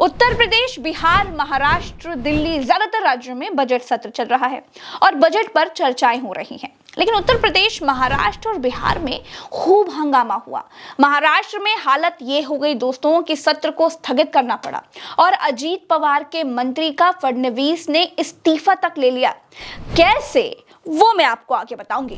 उत्तर प्रदेश, बिहार, महाराष्ट्र, दिल्ली, ज्यादातर राज्यों में बजट सत्र चल रहा है और बजट पर चर्चाएं हो रही हैं। लेकिन उत्तर प्रदेश, महाराष्ट्र और बिहार में खूब हंगामा हुआ। महाराष्ट्र में हालत ये हो गई दोस्तों कि सत्र को स्थगित करना पड़ा और अजीत पवार के मंत्री का फडणवीस ने इस्तीफा तक ले लिया। कैसे, वो मैं आपको आगे बताऊंगी।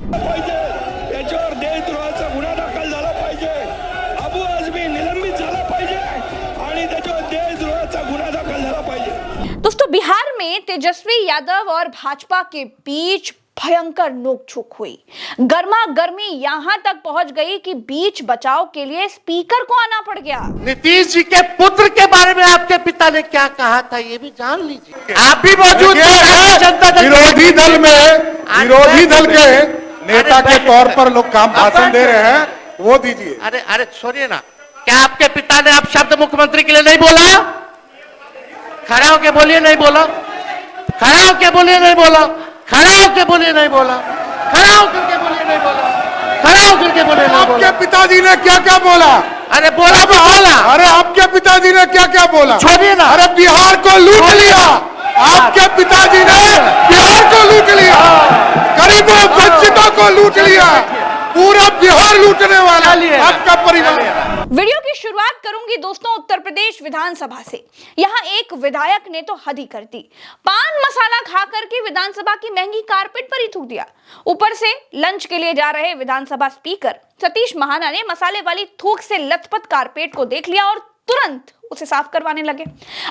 दोस्तों, बिहार में तेजस्वी यादव और भाजपा के बीच भयंकर नोकझोंक हुई। गर्मा गर्मी यहां तक पहुंच गई कि बीच बचाव के लिए स्पीकर को आना पड़ गया। नीतीश जी के पुत्र के बारे में आपके पिता ने क्या कहा था, ये भी जान लीजिए। आप भी मौजूद थे जनता दल विरोधी दल के नेता के तौर पर लोग काम भाषण दे रहे हैं, वो दीजिए। अरे सुनिए ना, क्या आपके पिता ने आप शब्द मुख्यमंत्री के लिए नहीं बोला? खड़ा होके बोलिए नहीं बोला, खड़ा होके बोलिए नहीं बोला, खड़ा होके बोलिए नहीं बोला, खड़ा होकर के बोलिए नहीं बोला, खड़ा होकर के बोलिए नहीं बोला। आपके पिताजी ने क्या क्या बोला? अरे बोला तो बोला। अरे आपके पिताजी ने क्या क्या बोला? छोड़िए ना। अरे बिहार को लूट लिया, आपके पिताजी ने बिहार को लूट लिया, गरीबों वंचितों को लूट लिया, पूरा बिहार लूटने वाला आपका परिवार। वीडियो की शुरुआत करूंगी दोस्तों उत्तर प्रदेश विधानसभा से। यहाँ एक विधायक ने तो हद ही कर दी। पान मसाला खा करके विधानसभा की महंगी कारपेट पर ही थूक दिया। ऊपर से लंच के लिए जा रहे विधानसभा स्पीकर सतीश महाना ने मसाले वाली थूक से लथपथ कारपेट को देख लिया और तुरंत उसे साफ करवाने लगे।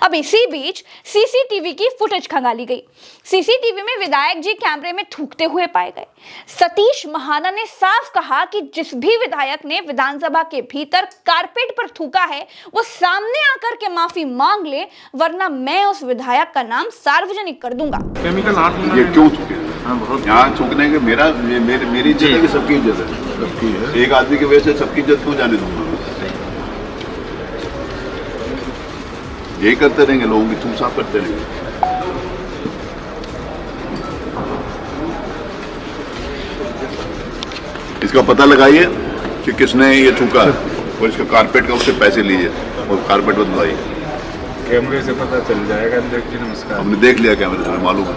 अब इसी बीच सीसीटीवी की फुटेज खंगाली गई। सीसीटीवी में विधायक जी कैमरे में थूकते हुए पाए गए। सतीश महाना ने साफ कहा कि जिस भी विधायक ने विधानसभा के भीतर कारपेट पर थूका है वो सामने आकर के माफी मांग ले, वरना मैं उस विधायक का नाम सार्वजनिक कर दूंगा। ये क्यों थूके? यहाँ थूकने के मेरी इज्जत है कि सबकी इज्जत है? एक आदमी की वजह से सबकी इज्जत क्यों जाने दूंगा? यही करते रहेंगे, लोगों की थूक साफ करते रहेंगे। इसका पता लगाइए कि किसने ये थूका और इसका कारपेट का उससे पैसे लीजिए और कारपेट बदलवाइए। कैमरे से पता चल जाएगा। नमस्कार, हमने देख लिया कैमरे से, हमें मालूम है।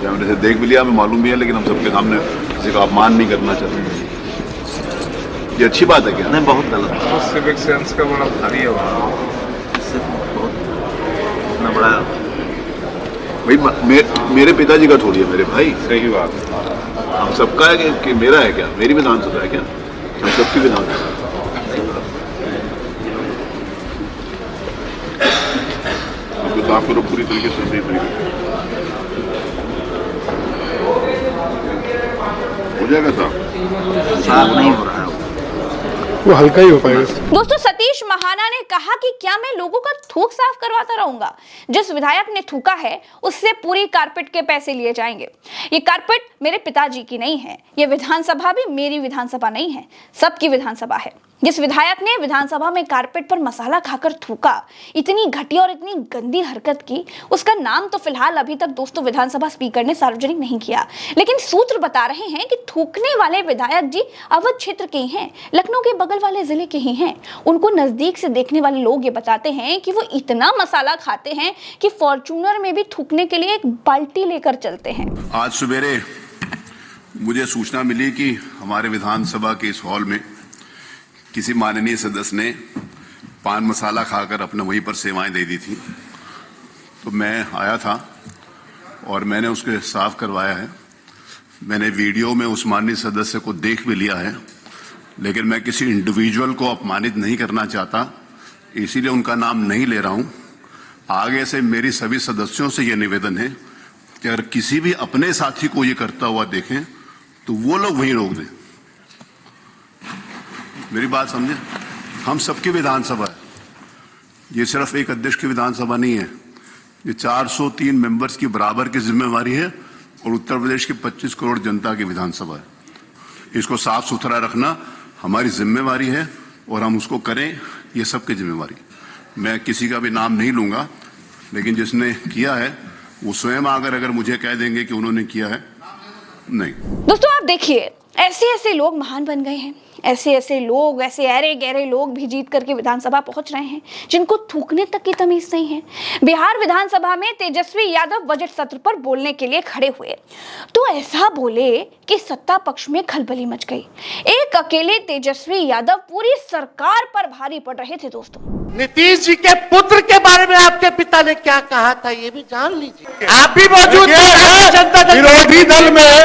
कैमरे से देख भी लिया, हमें मालूम भी है, लेकिन हम सबके सामने किसी का अपमान नहीं करना चाहते। ये अच्छी बात है क्या? नहीं, बहुत गलत है। सिविक सेंस का बड़ा भारी है बड़ा भाई। मेरे पिताजी का छोड़िए, मेरे भाई। सही बात है। हम सबका है कि मेरा है क्या? मेरी विधानसभा है क्या? हम सबकी विधानसभा। आपको साफ करो पूरी तरीके से, सही तरीके से हो जाएगा। साफ नहीं हो रहा है, वो हल्का ही हो पाएगा। दोस्तों, सतीश महाना ने कहा कि क्या मैं लोगों का थूक साफ करवाता रहूंगा? जिस विधायक ने थूका है उससे पूरी कारपेट के पैसे लिए जाएंगे। ये कारपेट मेरे पिताजी की नहीं है, ये विधानसभा भी मेरी विधानसभा नहीं है, सबकी विधानसभा है। जिस विधायक ने विधानसभा में कारपेट पर मसाला खाकर थूका, इतनी घटिया और इतनी गंदी हरकत की, उसका नाम तो फिलहाल अभी तक दोस्तों विधानसभा स्पीकर ने सार्वजनिक नहीं किया। लेकिन सूत्र बता रहे हैं कि थूकने वाले विधायक जी अवध क्षेत्र के ही हैं, लखनऊ के बगल वाले जिले के ही हैं। उनको नजदीक से देखने वाले लोग ये बताते हैं कि वो इतना मसाला खाते हैं कि फॉर्च्यूनर में भी थूकने के लिए एक बाल्टी लेकर चलते हैं। आज सवेरे मुझे सूचना मिली कि हमारे विधानसभा के इस हॉल में किसी माननीय सदस्य ने पान मसाला खाकर अपने वहीं पर सेवाएं दे दी थी। तो मैं आया था और मैंने उसके साफ करवाया है। मैंने वीडियो में उस माननीय सदस्य को देख भी लिया है, लेकिन मैं किसी इंडिविजुअल को अपमानित नहीं करना चाहता, इसीलिए उनका नाम नहीं ले रहा हूं। आगे से मेरी सभी सदस्यों से यह निवेदन है कि अगर किसी भी अपने साथी को ये करता हुआ देखें तो वो लोग वहीं रोक दें। मेरी बात समझे? हम सबकी विधानसभा है, ये सिर्फ एक अध्यक्ष की विधानसभा नहीं है। ये 403 मेंबर्स की बराबर की जिम्मेवारी है और उत्तर प्रदेश की 25 करोड़ जनता की विधानसभा है। इसको साफ सुथरा रखना हमारी जिम्मेवारी है और हम उसको करें, ये सबकी जिम्मेवारी। मैं किसी का भी नाम नहीं लूंगा, लेकिन जिसने किया है वो स्वयं अगर मुझे कह देंगे कि उन्होंने किया है, नहीं। दोस्तों, आप देखिए, ऐसे ऐसे लोग महान बन गए हैं ऐसे ऐसे लोग, ऐसे ऐरे गहरे लोग भी जीत करके विधानसभा पहुंच रहे हैं जिनको थूकने तक की तमीज नहीं है। बिहार विधानसभा में तेजस्वी यादव बजट सत्र पर बोलने के लिए खड़े हुए तो ऐसा बोले कि सत्ता पक्ष में खलबली मच गई। एक अकेले तेजस्वी यादव पूरी सरकार पर भारी पड़ रहे थे। दोस्तों, नीतीश जी के पुत्र के बारे में आपके पिता ने क्या कहा था ये भी जान लीजिए। आप भी मौजूद थे जनता दल विरोधी दल में,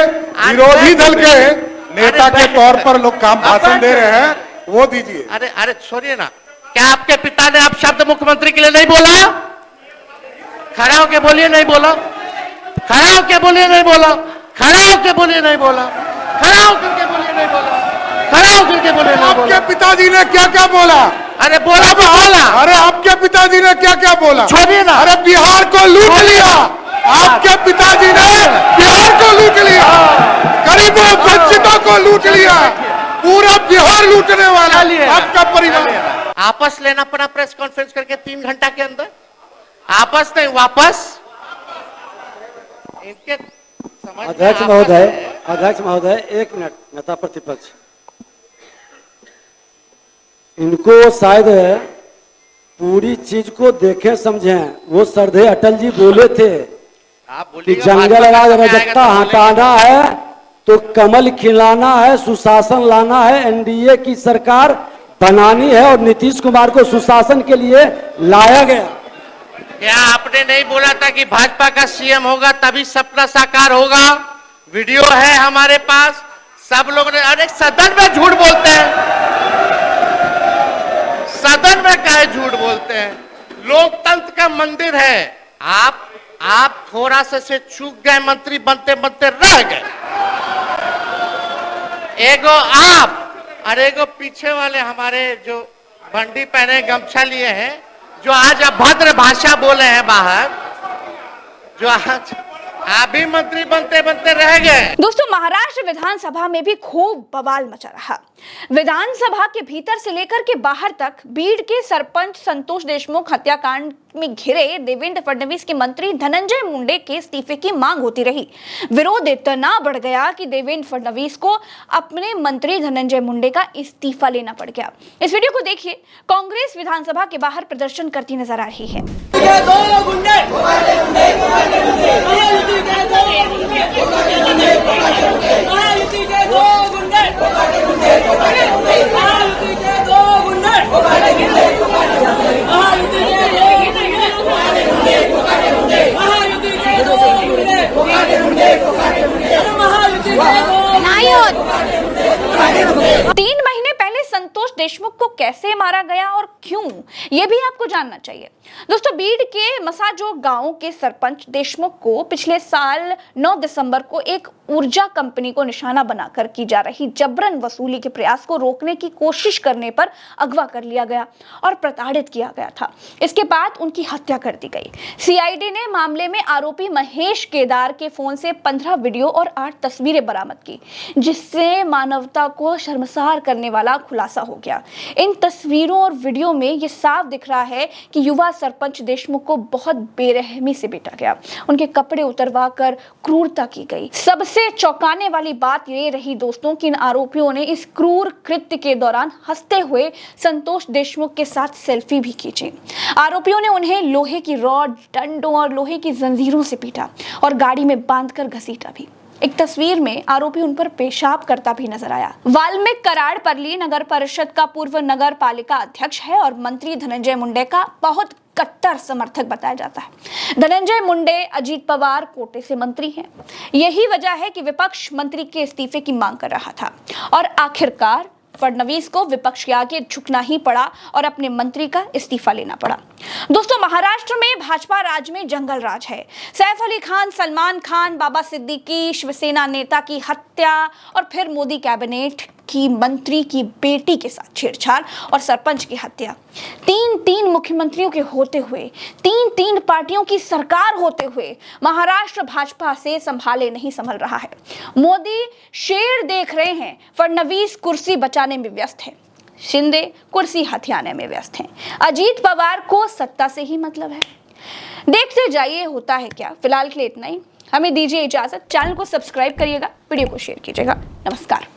विरोधी दल के नेता के तौर पर लोग काम भाषण दे रहे हैं, वो दीजिए। अरे अरे सुनिए ना, क्या आपके पिता ने आप शब्द मुख्यमंत्री के लिए नहीं बोला? खड़ा होके बोलिए नहीं बोला, खड़ा होके बोलिए नहीं बोला, खड़ा होके बोलिए नहीं बोला, खड़ा होकर के बोलिए नहीं बोला, खड़ा होकर के बोलिए नहीं बोला। आपके पिताजी ने क्या क्या बोला? अरे बोला तो बोला। अरे आपके पिताजी ने क्या क्या बोला? छोड़िए ना। अरे बिहार को लूट लिया, आपके पिताजी ने बिहार को लूट लिया, गरीबों वंचितों को लूट लिया, पूरा बिहार लूटने वाला आपका परिवार। आपस लेना पड़ा प्रेस कॉन्फ्रेंस करके 3 घंटा के अंदर, आपस नहीं वापस। इनके समझ में अध्यक्ष महोदय 1 मिनट। नेता प्रतिपक्ष, इनको शायद पूरी चीज को देखें समझें। वो सरदे अटल जी बोले थे आप कि बोलिएगा, जंगल राज भाजपा का रजकता समय आएगा तो हटाना है तो कमल खिलाना है, सुशासन लाना है, एनडीए की सरकार बनानी है और नीतीश कुमार को सुशासन के लिए लाया गया। क्या आपने नहीं बोला था कि भाजपा का सीएम होगा तभी सपना साकार होगा? वीडियो है हमारे पास, सब लोग ने। अरे सदन में झूठ बोलते हैं, सदन में काहे झूठ बोलते हैं? लोकतंत्र का मंदिर है। आप थोड़ा सा से चूक गए, मंत्री बनते बनते रह गए। एगो आप और एगो पीछे वाले हमारे जो बंडी पहने गमछा लिए हैं, जो आज अभद्र भाषा बोले हैं बाहर, जो आज आप भी मंत्री बनते बनते रह गए। दोस्तों, महाराष्ट्र विधानसभा में भी खूब बवाल मचा रहा। विधानसभा के भीतर से लेकर के बाहर तक बीड़ के सरपंच संतोष देशमुख हत्याकांड में घिरे देवेंद्र फडणवीस के मंत्री धनंजय मुंडे के इस्तीफे की मांग होती रही। विरोध इतना बढ़ गया कि देवेंद्र फडणवीस को अपने मंत्री धनंजय मुंडे का इस्तीफा लेना पड़ गया। इस वीडियो को देखिए। कांग्रेस विधानसभा के बाहर प्रदर्शन करती नजर आ रही है। तीन महीने पहले संतोष देशमुख को कैसे मारा गया और क्यों, यह भी आपको जानना चाहिए। दोस्तों, बीड़ के मसाजोग गांव के सरपंच देशमुख को पिछले साल 9 दिसंबर को एक ऊर्जा कंपनी को निशाना बनाकर की जा रही जबरन वसूली के प्रयास को रोकने की कोशिश करने पर अगवा कर लिया गया और प्रताड़ित किया गया था। इसके बाद उनकी हत्या कर दी गई। सीआईडी ने मामले में आरोपी महेश केदार के फोन से 15 वीडियो और 8 तस्वीरें बरामद की, जिससे मानवता को शर्मसार करने वाला खुलासा हो गया। इन तस्वीरों और वीडियो में यह साफ दिख रहा है कि युवा सरपंच देशमुख को बहुत बेरहमी से पीटा गया, उनके कपड़े उतरवा कर क्रूरता की गई। सबसे चौंकाने वाली बात यह रही दोस्तों कि इन आरोपियों ने इस क्रूर कृत्य के दौरान हंसते हुए संतोष देशमुख के साथ सेल्फी भी खींची। आरोपियों ने उन्हें लोहे की रॉड, डंडों और लोहे की जंजीरों से पीटा और गाड़ी में बांधकर घसीटा भी। एक तस्वीर में आरोपी उन पर पेशाब करता भी नजर आया। वाल्मीकि कराड़पल्ली नगर परिषद का पूर्व नगर पालिका अध्यक्ष है और मंत्री धनंजय मुंडे का बहुत कट्टर समर्थक बताया जाता है। धनंजय मुंडे अजीत पवार कोटे से मंत्री हैं। यही वजह है कि विपक्ष मंत्री के इस्तीफे की मांग कर रहा था और आखिरकार फडणवीस को विपक्ष के आगे झुकना ही पड़ा और अपने मंत्री का इस्तीफा लेना पड़ा। दोस्तों, महाराष्ट्र में भाजपा राज में जंगल राज है। सैफ अली खान, सलमान खान, बाबा सिद्दीकी, शिवसेना नेता की हत्या और फिर मोदी कैबिनेट की मंत्री की बेटी के साथ छेड़छाड़ और सरपंच की हत्या। 3 मुख्यमंत्रियों के होते हुए, 3 पार्टियों की सरकार होते हुए महाराष्ट्र भाजपा से संभाले नहीं संभल रहा है। मोदी शेर देख रहे हैं, फडणवीस कुर्सी बचाने में व्यस्त है, शिंदे कुर्सी हथियाने में व्यस्त हैं। अजीत पवार को सत्ता से ही मतलब है। देखते जाइए होता है क्या। फिलहाल के लिए इतना ही। हमें दीजिए इजाजत। चैनल को सब्सक्राइब करिएगा, वीडियो को शेयर कीजिएगा। नमस्कार।